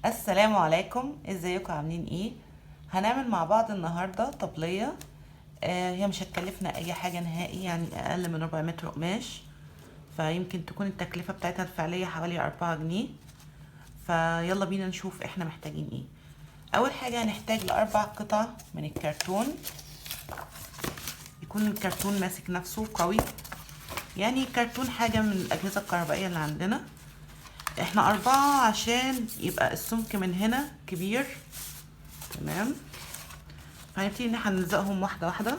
السلام عليكم، ازيكم عاملين ايه؟ هنعمل مع بعض النهارده طبليه. هي مش هتكلفنا اي حاجه نهائي، يعني اقل من 400 قماش. فيمكن تكون التكلفه بتاعتها الفعليه حوالي 4 جنيه. فيلا بينا نشوف احنا محتاجين ايه. اول حاجه هنحتاج لاربع قطع من الكرتون، يكون الكرتون ماسك نفسه قوي، يعني كرتون حاجه من الاجهزه الكهربائيه اللي عندنا. احنا 4 عشان يبقى السمك من هنا كبير. تمام. هنبتدي ان احنا نلزقهم واحده واحده.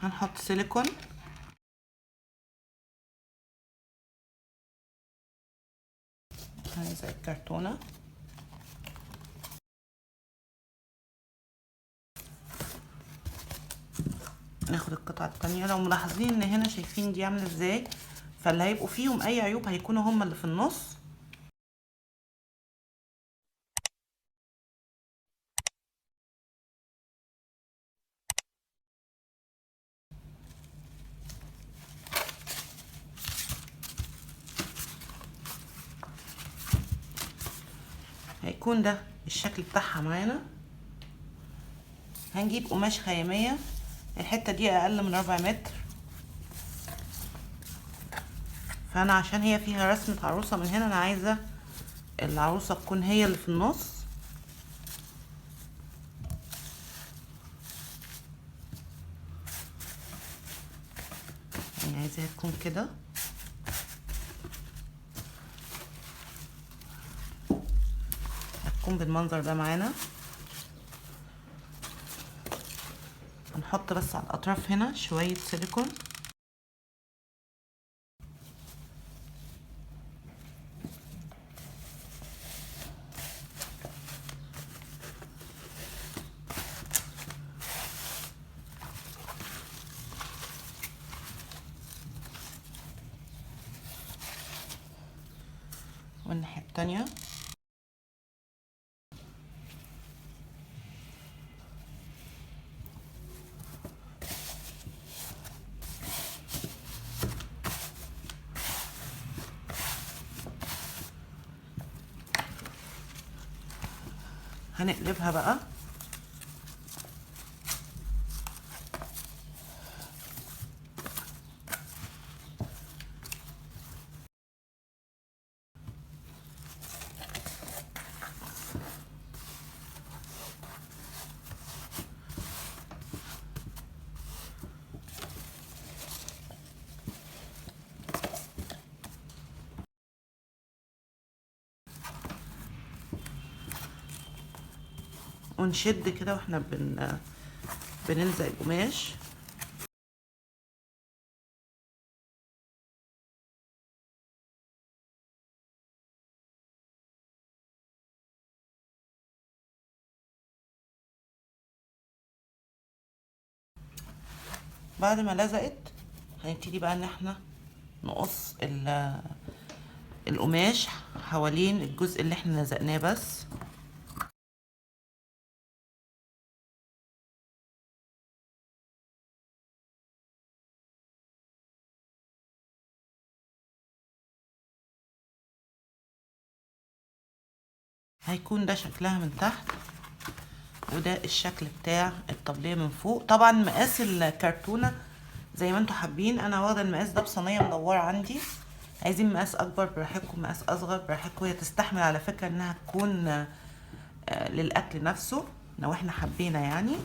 هنحط سيليكون، هنلزق الكرتونه. ناخد القطعه التانية. لو ملاحظين ان هنا شايفين دي عامله ازاي، فاللي هيبقوا فيهم اي عيوب هيكونوا هما اللي في النص. هيكون ده الشكل بتاعها معانا. هنجيب قماش خياميه، الحته دي اقل من 4 متر. فانا عشان هي فيها رسمه عروسه من هنا، انا عايزه العروسه تكون هي اللي في النص. يعني عايزاها تكون كده. هتكون بالمنظر ده معانا. هنحط بس على الاطراف هنا شويه سيليكون. والناحيه التانيه هنقلبها بقى. ونشد كده واحنا بنلزق القماش. بعد ما لزقت هنبتدي بقى ان احنا نقص القماش حوالين الجزء اللي احنا لزقناه بس. هيكون ده شكلها من تحت، وده الشكل بتاع الطبلية من فوق. طبعا مقاس الكرتونة زي ما انتوا حابين، انا واخده المقاس ده بصينية مدورة عندي. عايزين مقاس اكبر براحتكم، مقاس اصغر براحتكم. هي تستحمل على فكرة انها تكون للاكل نفسه لو احنا حبينا يعني.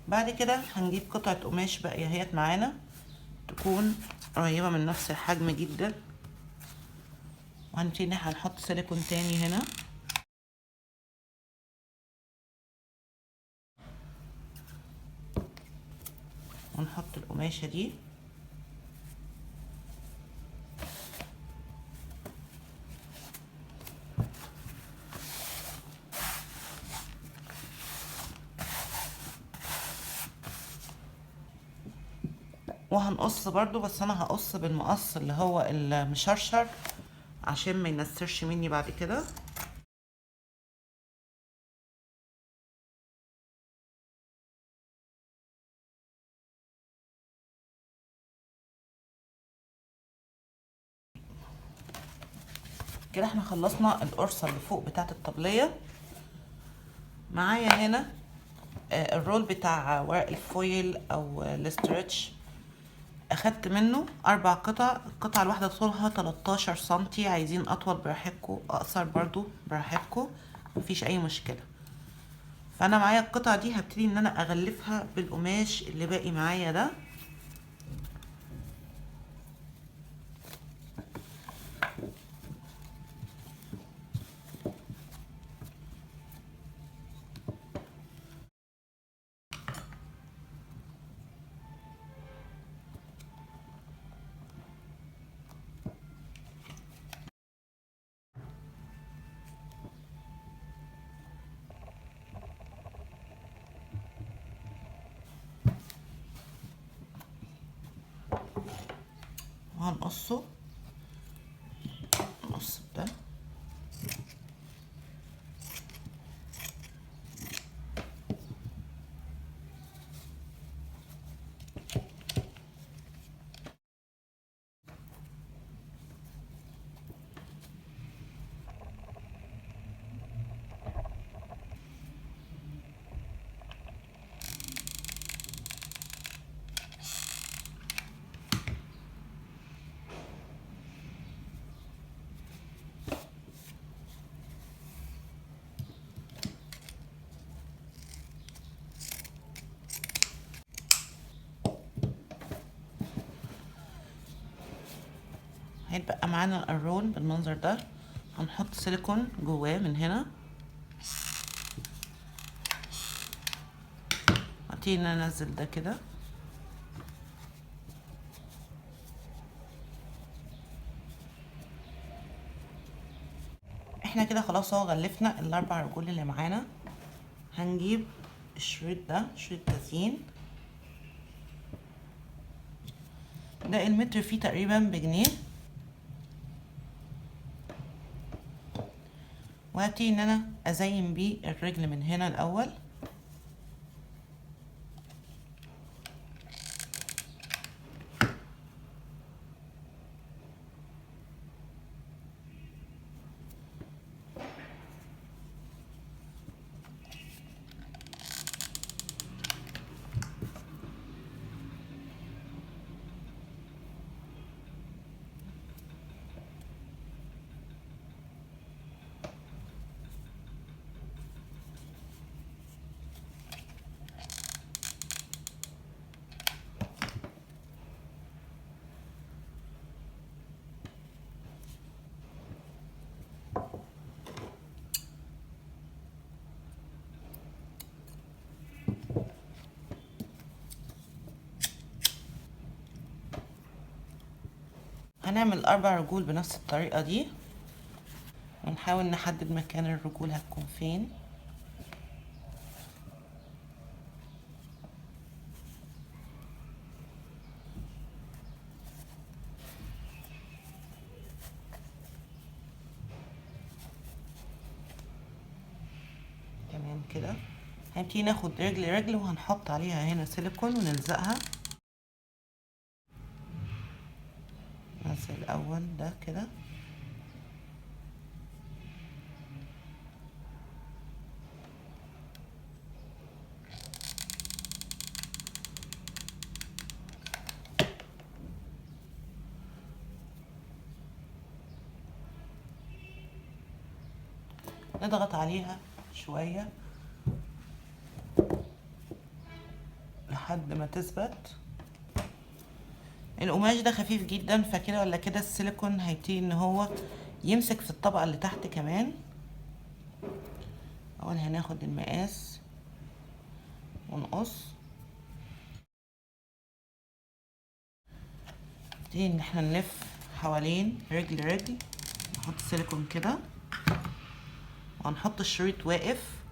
بعد كده هنجيب قطعة قماش بقى اهيت معانا، تكون قريبة من نفس الحجم جدا. وهنبتدي ان احنا هنحط سيليكون تاني هنا. ونحط القماشة دي. وهنقص برضو، بس انا هقص بالمقص اللي هو المشرشر عشان ما ينسرش مني بعد كده. كده احنا خلصنا القرصة اللي فوق بتاعت الطبلية. معايا هنا الرول بتاع ورق الفويل او الاسترتش، اخدت منه 4 قطع. القطعة الواحدة طولها 13 سنتي، عايزين اطول براحتكم، اقصر برضو براحتكم، مفيش اي مشكلة. فانا معايا القطعة دي هبتدي ان انا اغلفها بالقماش اللي باقي معايا ده. وهنقصه نقص ده. هيتبقى معانا الرول بالمنظر ده، هنحط سيليكون جواه من هنا. هبتدي ان انا انزل ده كده. احنا كده خلاص اهو غلفنا الاربع رجول اللي معانا. هنجيب الشريط ده، شريط تزيين، ده المتر فيه تقريبا ب1 جنيه. وهبتدي ان انا ازين بيه الرجل من هنا الاول. هنعمل 4 رجول بنفس الطريقة دي، ونحاول نحدد مكان الرجول هتكون فين. تمام كده. هنبتدي ناخد رجل رجل وهنحط عليها هنا سيليكون ونلزقها. ننزل الاول ده كده، نضغط عليها شوية لحد ما تثبت. القماش ده خفيف جدا، فكده ولا كده السيليكون هيبتدي ان هو يمسك في الطبقة اللي تحت كمان. اول هناخد المقاس ونقص. نبتدي ان احنا نلف حوالين رجل رجل، نحط السيليكون كده وهنحط الشريط واقف.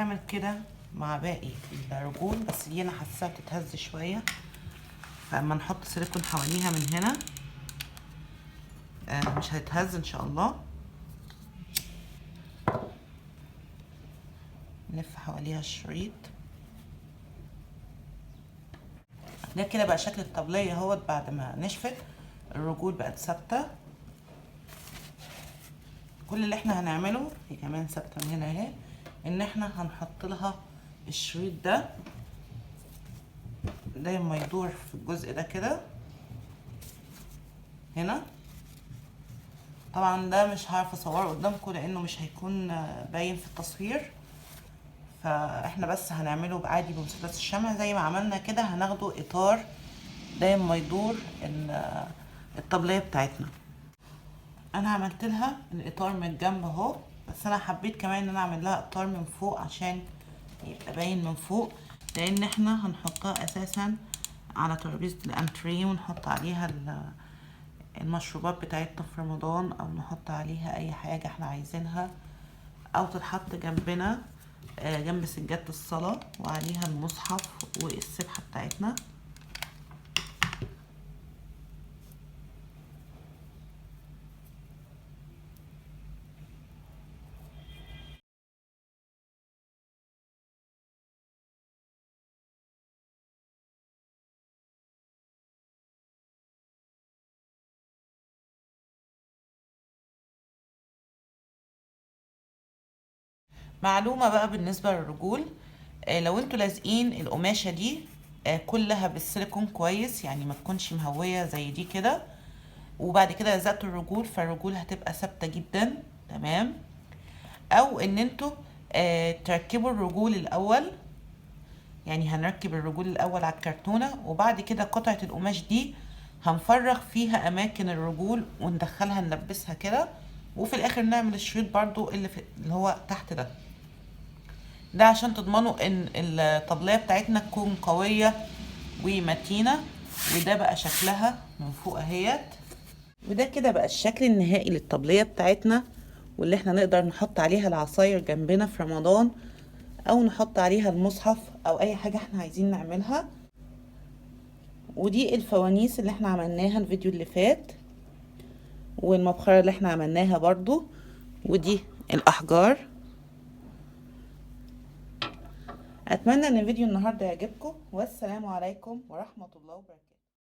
هنعمل كده مع باقي الرجول، بس دي انا حاساها بتتهز شويه، فاما نحط سيليكون حواليها من هنا مش هتتهز ان شاء الله. نلف حواليها الشريط ده كده بقى شكل الطبلية اهوت. بعد ما نشفت الرجول بقت ثابته. كل اللي احنا هنعمله، هي كمان ثابته من هنا اهي، ان احنا هنحط لها الشريط ده دايما يدور في الجزء ده كده هنا. طبعا ده مش هعرف اصوره قدامكم لانه مش هيكون باين في التصوير، فاحنا بس هنعمله عادي بمسدس الشمع زي ما عملنا كده. هناخده اطار دايما يدور الطبلية بتاعتنا. انا عملت لها الاطار من الجنب اهو، بس انا حبيت كمان ان انا اعمل لها اطار من فوق عشان يبقى باين من فوق، لان احنا هنحطها اساسا على ترابيزه الانتريه ونحط عليها المشروبات بتاعتنا في رمضان، او نحط عليها اي حاجه احنا عايزينها، او تتحط جنبنا جنب سجاده الصلاه وعليها المصحف والسبحه بتاعتنا. معلومة بقى بالنسبة للرجول، لو انتوا لازقين القماشة دي كلها بالسيليكون كويس، يعني ما تكونش مهوية زي دي كده، وبعد كده لزقتوا الرجول، فالرجول هتبقى ثابتة جدا تمام. او ان انتوا تركبوا الرجول الاول، يعني هنركب الرجول الاول على الكرتونة، وبعد كده قطعة القماش دي هنفرغ فيها اماكن الرجول وندخلها نلبسها كده، وفي الاخر نعمل الشريط برضو اللي هو تحت ده عشان تضمنوا ان الطبلية بتاعتنا تكون قوية ومتينة. وده بقى شكلها من فوق اهيت، وده كده بقى الشكل النهائي للطبلية بتاعتنا، واللي احنا نقدر نحط عليها العصاير جنبنا في رمضان، او نحط عليها المصحف او اي حاجة احنا عايزين نعملها. ودي الفوانيس اللي احنا عملناها الفيديو اللي فات، والمبخرة اللي احنا عملناها برضو، ودي الاحجار. اتمنى ان الفيديو النهارده يعجبكم، والسلام عليكم ورحمه الله وبركاته.